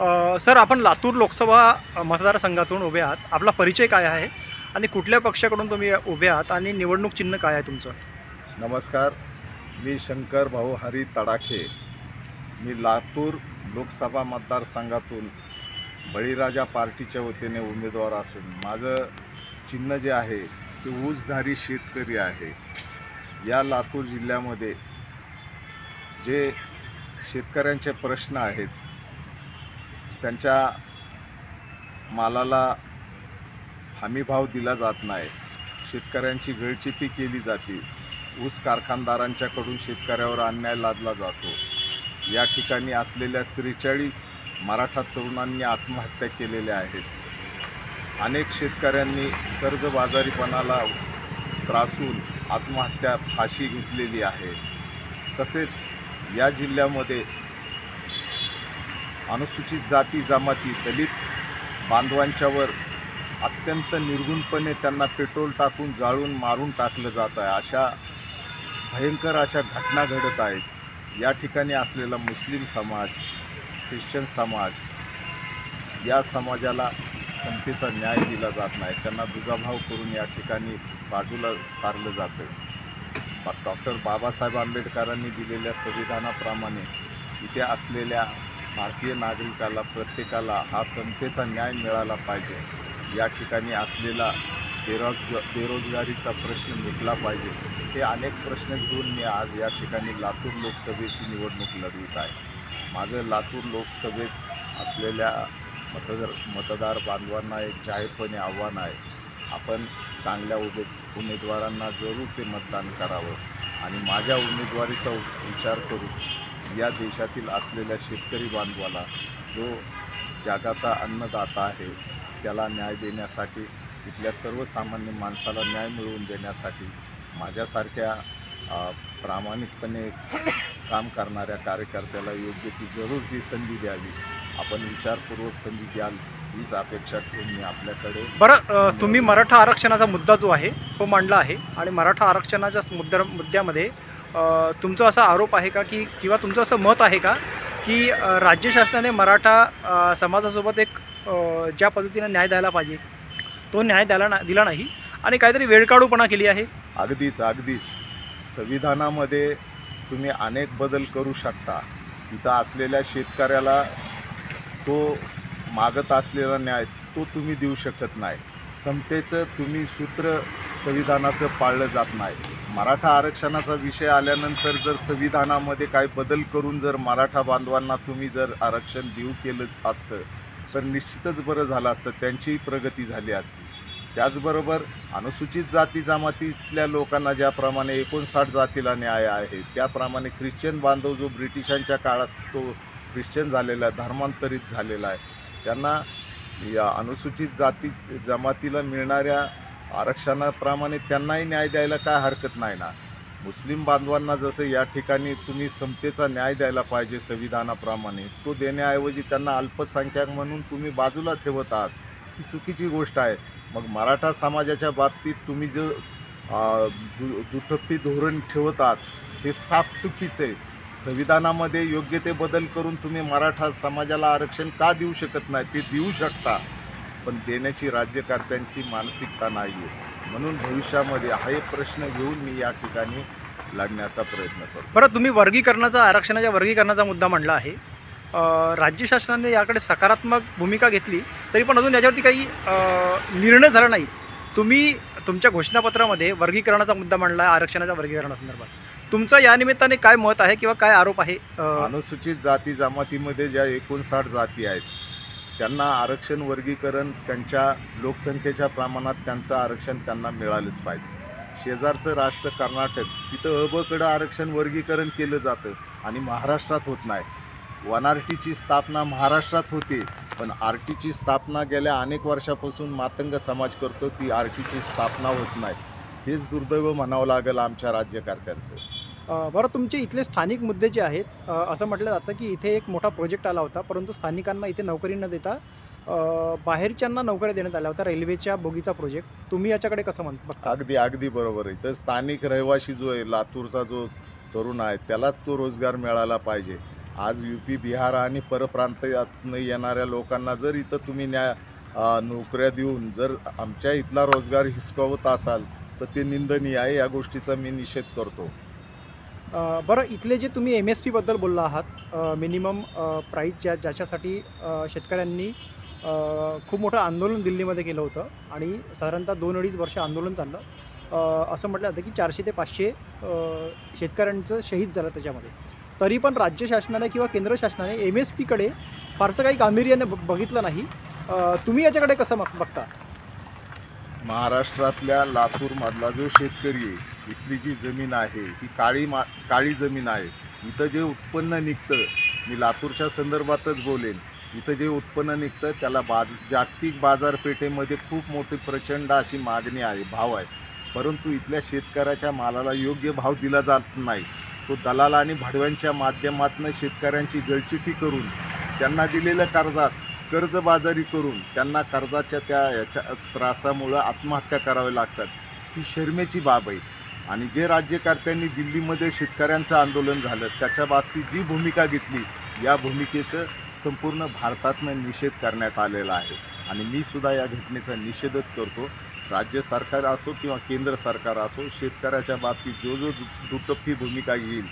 Sir, आपण लातूर लोकसभा मतदारसंघातून उभे आहात. आपला परिचय काय आहे आणि कुठल्या पक्षाकडून तुम्ही उभे आहात आणि निवडणूक चिन्ह काय आहे तुमचं? नमस्कार. मी शंकर भाऊ हरी तडाखे. मी लातूर लोकसभा मतदारसंघातून बळीराजा पार्टीच्या वतीने उमेदवार असून माझं चिन्ह जे आहे ते ऊसधारी शेतकरी आहे. या लातूर जिल्ह्यामध्ये जे शेतकऱ्यांचे प्रश्न आहेत, त्यांच्या मालाला हमीभाव दिला जात नाही, शेतकऱ्यांची गळचिपी केली जाते, ऊस कारखानदारांच्याकडून शेतकऱ्यावर अन्याय लादला जातो. या ठिकाणी असलेल्या 43 मराठा तरुणांनी आत्महत्या केलेल्या आहेत. अनेक शेतकऱ्यांनी कर्जबाजारीपणाला त्रासून आत्महत्या फाशी घेतलेली आहे. तसेच या जिल्ह्यामध्ये अनुसूचित जाती जमाती दलित बांधवांच्यावर अत्यंत निर्गुणपणे त्यांना पेट्रोल टाकून जाळून मारून टाकलं जात आहे. अशा भयंकर अशा घटना घडत आहेत. या ठिकाणी असलेला मुस्लिम समाज, ख्रिश्चन समाज, या समाजाला समतेचा न्याय दिला जात नाही. त्यांना दुजाभाव करून या ठिकाणी बाजूला सारलं जातं. डॉक्टर बाबासाहेब आंबेडकरांनी दिलेल्या संविधानाप्रमाणे इथे असलेल्या भारतीय नागरिकाला, प्रत्येकाला हा समतेचा न्याय मिळाला पाहिजे. या ठिकाणी असलेला बेरोजगारीचा प्रश्न मिटला पाहिजे. हे अनेक प्रश्न घेऊन मी आज या ठिकाणी लातूर लोकसभेची निवडणूक लढवित आहे. माझं लातूर लोकसभेत असलेल्या मतदार बांधवांना एक जाहीरपणे आव्हान आहे. आपण चांगल्या उमेदवारांना जरूर ते मतदान करावं आणि माझ्या उमेदवारीचा विचार करून या देशातील असलेल्या शेतकरी बांधवाला, जो जगाचा अन्नदाता आहे, त्याला न्याय देण्यासाठी, इथल्या सर्वसामान्य माणसाला न्याय मिळवून देण्यासाठी माझ्यासारख्या प्रामाणिकपणे काम करणाऱ्या कार्यकर्त्याला योग्य ती जरूर ती संधी द्यावी. आपण विचारपूर्वक संधी द्याल हीच अपेक्षा ठेवून मी आपल्याकडे. बरं, तुम्ही मराठा आरक्षणाचा मुद्दा जो आहे तो मांडला आहे आणि मराठा आरक्षणाच्या मुद्द्यामध्ये तुमचा असा आरोप आहे का की किंवा तुमचं असं मत आहे का की राज्य शासनाने मराठा समाजासोबत एक ज्या पद्धतीने न्याय द्यायला पाहिजे तो न्याय दिला नाही आणि काहीतरी वेळकाढूपणा केली आहे? अगदीच संविधानामध्ये तुम्ही अनेक बदल करू शकता. इथं असलेल्या शेतकऱ्याला तो मागत असलेला न्याय तो तुम्ही देऊ शकत नाही. समतेचं तुम्ही सूत्र संविधानाचं पाळलं जात नाही. मराठा आरक्षणाचा विषय आल्यानंतर जर संविधानामध्ये काय बदल करून जर मराठा बांधवांना तुम्ही जर आरक्षण देऊ केलं असतं तर निश्चितच बरं झालं असतं, त्यांचीही प्रगती झाली असती. त्याचबरोबर अनुसूचित जाती जमातीतल्या लोकांना ज्याप्रमाणे 59 जातीला न्याय आहे, त्याप्रमाणे ख्रिश्चन बांधव जो ब्रिटिशांच्या काळात तो ख्रिश्चन झालेला आहे, धर्मांतरित झालेला आहे, त्यांना या अनुसूचित जाती जमातीला मिळणाऱ्या आरक्षणाप्रमाणे त्यांनाही न्याय द्यायला काय हरकत नाही ना. मुस्लिम बांधवांना जसं या ठिकाणी तुम्ही समतेचा न्याय द्यायला पाहिजे संविधानाप्रमाणे, तो देण्याऐवजी त्यांना अल्पसंख्याक म्हणून तुम्ही बाजूला ठेवत आहात, ही चुकीची गोष्ट आहे. मग मराठा समाजाच्या बाबतीत तुम्ही जो दुटप्पी धोरण ठेवत आहात हे साफ चुकीचं आहे. संविधानामध्ये योग्य ते बदल करून तुम्ही मराठा समाजाला आरक्षण का देऊ शकत नाही? ते देऊ शकता, पण देण्याची राज्यकर्त्यांची मानसिकता नाही आहे. म्हणून भविष्यामध्ये हा एक प्रश्न घेऊन मी या ठिकाणी लढण्याचा प्रयत्न करतो. बरं, तुम्ही आरक्षणाच्या वर्गीकरणाचा मुद्दा मांडला आहे. राज्य शासनाने याकडे सकारात्मक भूमिका घेतली तरी पण अजून याच्यावरती काही निर्णय झाला नाही. तुम्ही तुमच्या घोषणापत्रामध्ये वर्गीकरणाचा मुद्दा मांडला आहे. आरक्षणाच्या वर्गीकरणासंदर्भात तुमचं या निमित्ताने काय मत आहे किंवा काय आरोप आहे? अनुसूचित जाती जमातीमध्ये ज्या 59 जाती आहेत त्यांना आरक्षण वर्गीकरण त्यांच्या लोकसंख्येच्या प्रमाणात त्यांचं आरक्षण त्यांना मिळालंच पाहिजे. शेजारचं राष्ट्र कर्नाटक, तिथं अबकडं आरक्षण वर्गीकरण केलं जातं आणि महाराष्ट्रात होत नाही. वनआरटीची स्थापना महाराष्ट्रात होते, पण आरटीची स्थापना गेल्या अनेक वर्षापासून मातंग समाज करतो, ती आरटीची स्थापना होत नाही. हेच दुर्दैव म्हणावं लागेल आमच्या राज्यकर्त्यांचं. बरं, तुमचे इथले स्थानिक मुद्दे जे आहेत, असं म्हटलं जातं की इथे एक मोठा प्रोजेक्ट आला होता, परंतु स्थानिकांना इथे नोकरी न देता बाहेरच्यांना नोकऱ्या देण्यात आल्या होत्या, रेल्वेच्या बोगीचा प्रोजेक्ट. तुम्ही याच्याकडे कसं बघता? अगदी बरोबर आहे. तर स्थानिक रहिवासी जो आहे, लातूरचा जो तरुण आहे, त्यालाच तो रोजगार मिळाला पाहिजे. आज UP, बिहार आणि परप्रांतातून येणाऱ्या लोकांना जर इथं तुम्ही नोकऱ्या देऊन जर आमच्या इथला रोजगार हिसकावत असाल तर ते निंदनीय आहे. या गोष्टीचा मी निषेध करतो. बरं, इथले जे तुम्ही MSPबद्दल बोलला आहात, मिनिमम प्राईस ज्याच्यासाठी शेतकऱ्यांनी खूप मोठं आंदोलन दिल्लीमध्ये केलं होतं आणि साधारणतः 2-2.5 वर्ष आंदोलन चाललं. असं म्हटलं जातं की 400 ते 500 शेतकऱ्यांचं शहीद झालं त्याच्यामध्ये. तरी पण राज्य शासनाने किंवा केंद्र शासनाने MSPकडे फारसं काही गांभीर्याने बघितलं नाही. तुम्ही याच्याकडे कसं बघता? महाराष्ट्रातल्या लातूरमधला जो शेतकरी आहे, इथली जी जमीन आहे ही काळी जमीन आहे. इथं जे उत्पन्न निघतं, मी लातूरच्या संदर्भातच बोलेन, इथं जे उत्पन्न निघतं त्याला जागतिक बाजारपेठेमध्ये खूप मोठी प्रचंड अशी मागणी आहे, भाव आहे. परंतु इथल्या शेतकऱ्याच्या मालाला योग्य भाव दिला जात नाही. तो दलाल आणि भाडव्यांच्या माध्यमातून शेतकऱ्यांची गळचिटी करून त्यांना दिलेल्या कर्जबाजारी करून त्यांना कर्जाच्या याच्या त्रासामुळं आत्महत्या कराव्या लागतात. ही शरमेची बाब आहे. आणि जे राज्यकर्त्यांनी दिल्लीमध्ये शेतकऱ्यांचं आंदोलन झालं त्याच्या बाबतीत जी भूमिका घेतली, या भूमिकेचं संपूर्ण भारतातनं निषेध करण्यात आलेला आहे. आणि मी सुद्धा या घटनेचा निषेधच करतो. राज्य सरकार असो किंवा केंद्र सरकार असो, शेतकऱ्याच्या बाबतीत जो दुटप्पी भूमिका घेईल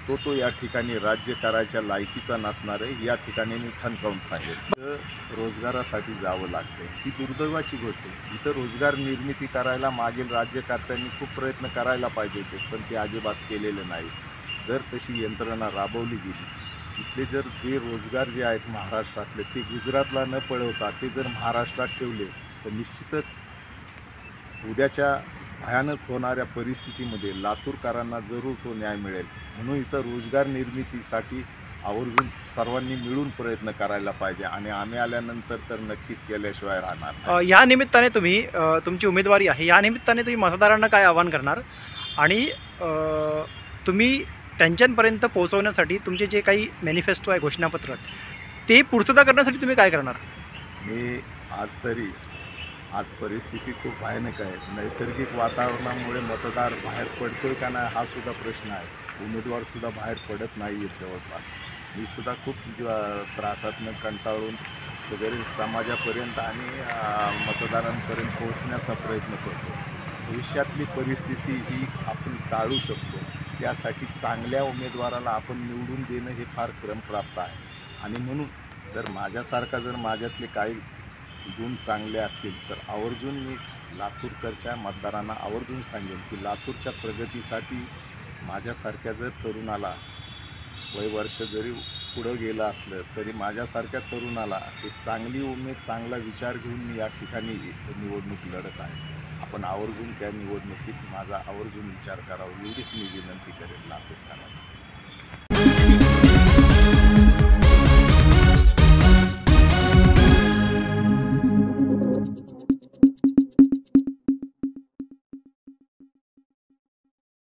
तो या ठिकाणी राज्य करायच्या लायकीचा नसणार आहे. या ठिकाणी मी ठणकावून सांगेन, रोजगारासाठी जावं लागतं. ही दुर्दैवाची गोष्ट आहे. इथं रोजगार निर्मिती करायला मागील राज्यकर्त्यांनी खूप प्रयत्न करायला पाहिजे होते, पण ते अजिबात केलेले नाही. जर तशी यंत्रणा राबवली गेली, इथले जर जे रोजगार जे आहेत महाराष्ट्रातले ते गुजरातला न पळवता ते जर महाराष्ट्रात ठेवले तर निश्चितच उद्याच्या भयानक होणाऱ्या परिस्थितीमध्ये लातूरकरांना जरूर तो न्याय मिळेल. म्हणून इथं रोजगार निर्मितीसाठी आवर्जून सर्वांनी मिळून प्रयत्न करायला पाहिजे आणि आम्ही आल्यानंतर तर नक्कीच केल्याशिवाय राहणार नाही. या निमित्ताने तुम्ही तुमची उमेदवारी आहे, या निमित्ताने तुम्ही मतदारांना काय आवाहन करणार आणि तुम्ही त्यांच्यापर्यंत पोहोचवण्यासाठी तुमचे जे काही मॅनिफेस्टो आहे, घोषणापत्र, ते पूर्तता करण्यासाठी तुम्ही काय करणार? मी आज परिस्थिती खूप भयानक आहे. नैसर्गिक वातावरणामुळे मतदार बाहेर पडतोय का नाही हा सुद्धा प्रश्न आहे. उमेदवारसुद्धा बाहेर पडत नाही आहेत जवळपास. मी सुद्धा खूप त्रासातनं कंटाळून वगैरे समाजापर्यंत आणि मतदारांपर्यंत पोहोचण्याचा प्रयत्न करतो. भविष्यातली परिस्थिती ही आपण टाळू शकतो. यासाठी चांगल्या उमेदवाराला आपण निवडून देणं हे फार क्रमप्राप्त आहे. आणि म्हणून जर माझ्यातले काही गुण चांगले असतील तर आवर्जून मी लातूरकरच्या मतदारांना आवर्जून सांगेन की लातूरच्या प्रगतीसाठी माझ्यासारख्या जर तरुणाला वर्ष जरी पुढं गेलं असलं तरी माझ्यासारख्या तरुणाला एक चांगली उमेद, चांगला विचार घेऊन मी या ठिकाणी निवडणूक लढत आहे. आपण आवर्जून त्या निवडणुकीत माझा आवर्जून विचार करावा एवढीच मी विनंती करेन लातूरकरांना.